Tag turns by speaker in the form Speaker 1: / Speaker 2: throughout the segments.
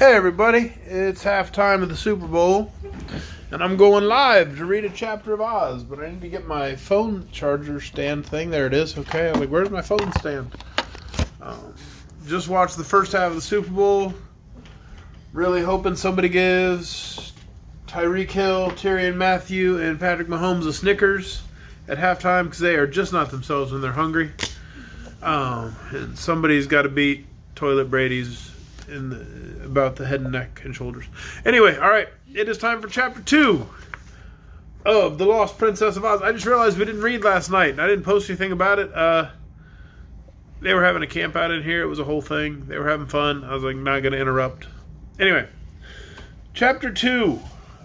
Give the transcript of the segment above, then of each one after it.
Speaker 1: Hey everybody, it's halftime of the Super Bowl, and I'm going live to read a chapter of Oz, but I need to get my phone charger stand thing. There it is. Okay, I'm like, where's my phone stand? Just watched the first half of the Super Bowl. Really hoping somebody gives Tyreek Hill, Tyrann Mathieu, and Patrick Mahomes a Snickers at halftime because they are just not themselves when they're hungry. And somebody's got to beat Toilet Brady's about the head and neck and shoulders. Anyway, all right, it is time for Chapter 2 of The Lost Princess of Oz. I just realized we didn't read last night, and I didn't post anything about it. They were having a camp out in here. It was a whole thing. They were having fun. I was like, not going to interrupt. Anyway, Chapter 2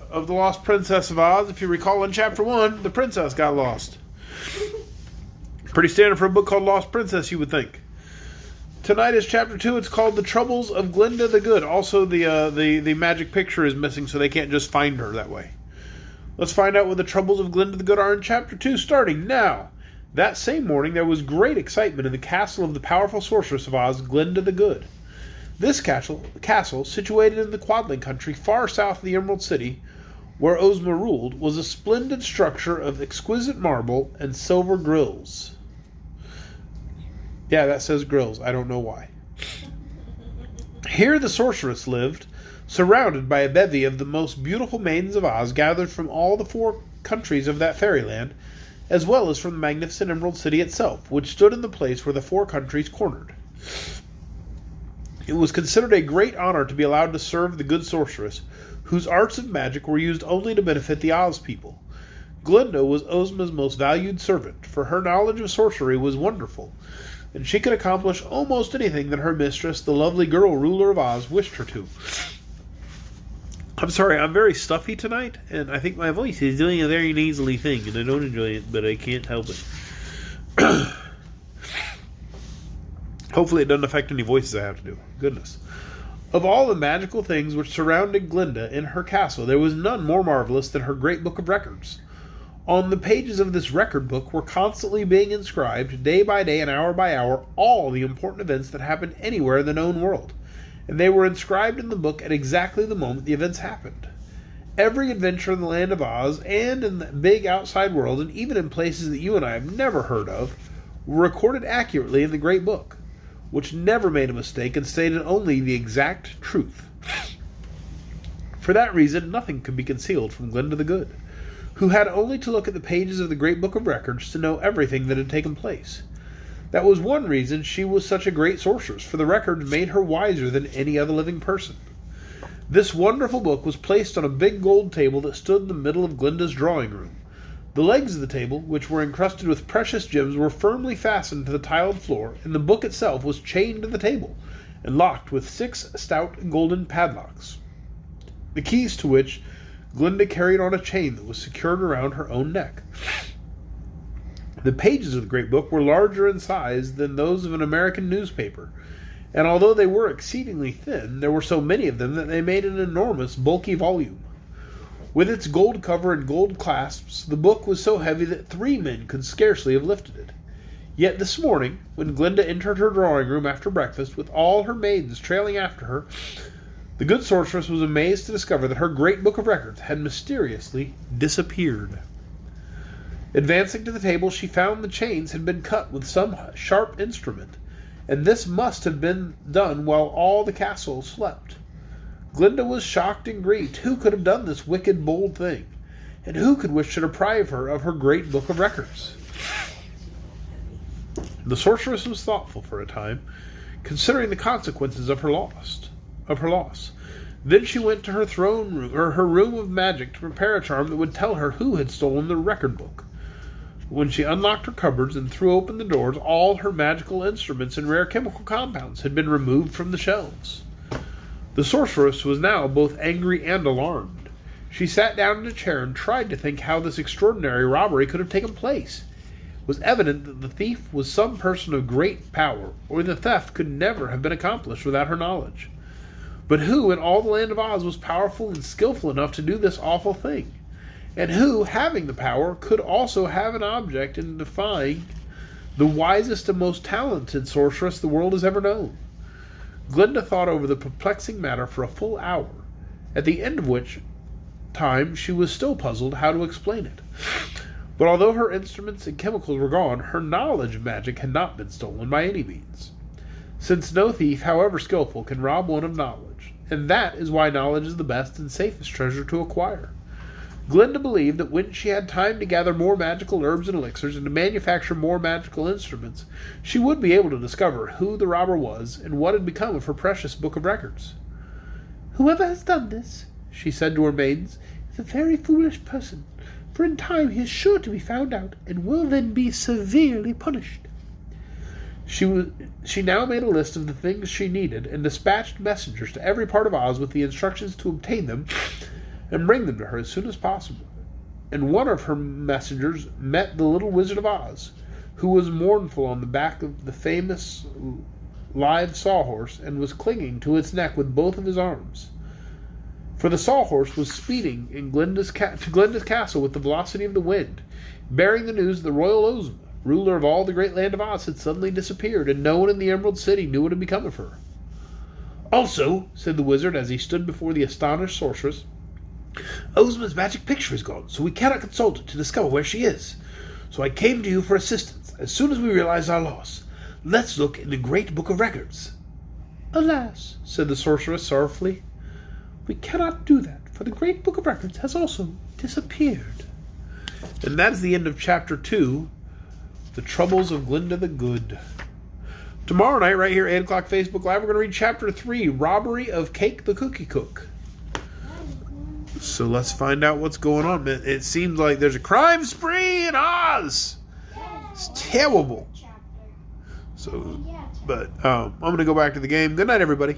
Speaker 1: of The Lost Princess of Oz. If you recall, in Chapter 1, the princess got lost. Pretty standard for a book called Lost Princess, you would think. Tonight is Chapter 2. It's called The Troubles of Glinda the Good. Also, the magic picture is missing, so they can't just find her that way. Let's find out what the troubles of Glinda the Good are in Chapter 2, starting now. That same morning, there was great excitement in the castle of the powerful sorceress of Oz, Glinda the Good. This castle, situated in the Quadling country, far south of the Emerald City, where Ozma ruled, was a splendid structure of exquisite marble and silver grills. Yeah, that says grills. I don't know why. Here the sorceress lived, surrounded by a bevy of the most beautiful maidens of Oz, gathered from all the 4 countries of that fairyland, as well as from the magnificent Emerald City itself, which stood in the place where the 4 countries cornered. It was considered a great honor to be allowed to serve the good sorceress, whose arts of magic were used only to benefit the Oz people. Glinda was Ozma's most valued servant, for her knowledge of sorcery was wonderful, and she could accomplish almost anything that her mistress, the lovely girl ruler of Oz, wished her to. I'm sorry, I'm very stuffy tonight, and I think my voice is doing a very nasally thing, and I don't enjoy it, but I can't help it. Hopefully it doesn't affect any voices I have to do. Goodness. Of all the magical things which surrounded Glinda in her castle, there was none more marvelous than her great book of records. On the pages of this record book were constantly being inscribed, day by day and hour by hour, all the important events that happened anywhere in the known world, and they were inscribed in the book at exactly the moment the events happened. Every adventure in the land of Oz, and in the big outside world, and even in places that you and I have never heard of, were recorded accurately in the great book, which never made a mistake and stated only the exact truth. For that reason, nothing could be concealed from Glinda the Good, who had only to look at the pages of the Great Book of Records to know everything that had taken place. That was one reason she was such a great sorceress, for the records made her wiser than any other living person. This wonderful book was placed on a big gold table that stood in the middle of Glinda's drawing room. The legs of the table, which were encrusted with precious gems, were firmly fastened to the tiled floor, and the book itself was chained to the table, and locked with 6 stout golden padlocks, the keys to which Glinda carried on a chain that was secured around her own neck. The pages of the great book were larger in size than those of an American newspaper, and although they were exceedingly thin, there were so many of them that they made an enormous, bulky volume. With its gold cover and gold clasps, the book was so heavy that 3 men could scarcely have lifted it. Yet this morning, when Glinda entered her drawing room after breakfast, with all her maidens trailing after her, the good sorceress was amazed to discover that her great book of records had mysteriously disappeared. Advancing to the table, she found the chains had been cut with some sharp instrument, and this must have been done while all the castle slept. Glinda was shocked and grieved. Who could have done this wicked, bold thing? And who could wish to deprive her of her great book of records? The sorceress was thoughtful for a time, considering the consequences of her loss. Then she went to her throne room, or her room of magic, to prepare a charm that would tell her who had stolen the record book. When she unlocked her cupboards and threw open the doors, all her magical instruments and rare chemical compounds had been removed from the shelves. The sorceress was now both angry and alarmed. She sat down in a chair and tried to think how this extraordinary robbery could have taken place. It was evident that the thief was some person of great power, or the theft could never have been accomplished without her knowledge. But who in all the land of Oz was powerful and skillful enough to do this awful thing? And who, having the power, could also have an object in defying the wisest and most talented sorceress the world has ever known? Glinda thought over the perplexing matter for a full hour, at the end of which time she was still puzzled how to explain it. But although her instruments and chemicals were gone, her knowledge of magic had not been stolen by any means, since no thief, however skillful, can rob one of knowledge, and that is why knowledge is the best and safest treasure to acquire. Glinda believed that when she had time to gather more magical herbs and elixirs and to manufacture more magical instruments, she would be able to discover who the robber was and what had become of her precious book of records. "Whoever has done this," she said to her maidens, "is a very foolish person, for in time he is sure to be found out, and will then be severely punished." She now made a list of the things she needed, and dispatched messengers to every part of Oz with the instructions to obtain them and bring them to her as soon as possible. And one of her messengers met the little Wizard of Oz, who was mournful on the back of the famous live sawhorse, and was clinging to its neck with both of his arms. For the sawhorse was speeding to Glinda's castle with the velocity of the wind, bearing the news that the royal Ozma, ruler of all the great land of Oz, had suddenly disappeared, and no one in the Emerald City knew what had become of her. "Also," said the wizard as he stood before the astonished sorceress, "Ozma's magic picture is gone, so we cannot consult it to discover where she is. So I came to you for assistance as soon as we realized our loss. Let's look in the great book of records." "Alas," said the sorceress sorrowfully, "we cannot do that, for the great book of records has also disappeared." And that is the end of Chapter 2, The Troubles of Glinda the Good. Tomorrow night, right here, 8 o'clock Facebook Live, we're going to read Chapter 3, Robbery of Cake the Cookie Cook. So let's find out what's going on. It seems like there's a crime spree in Oz. It's terrible. So, but I'm going to go back to the game. Good night, everybody.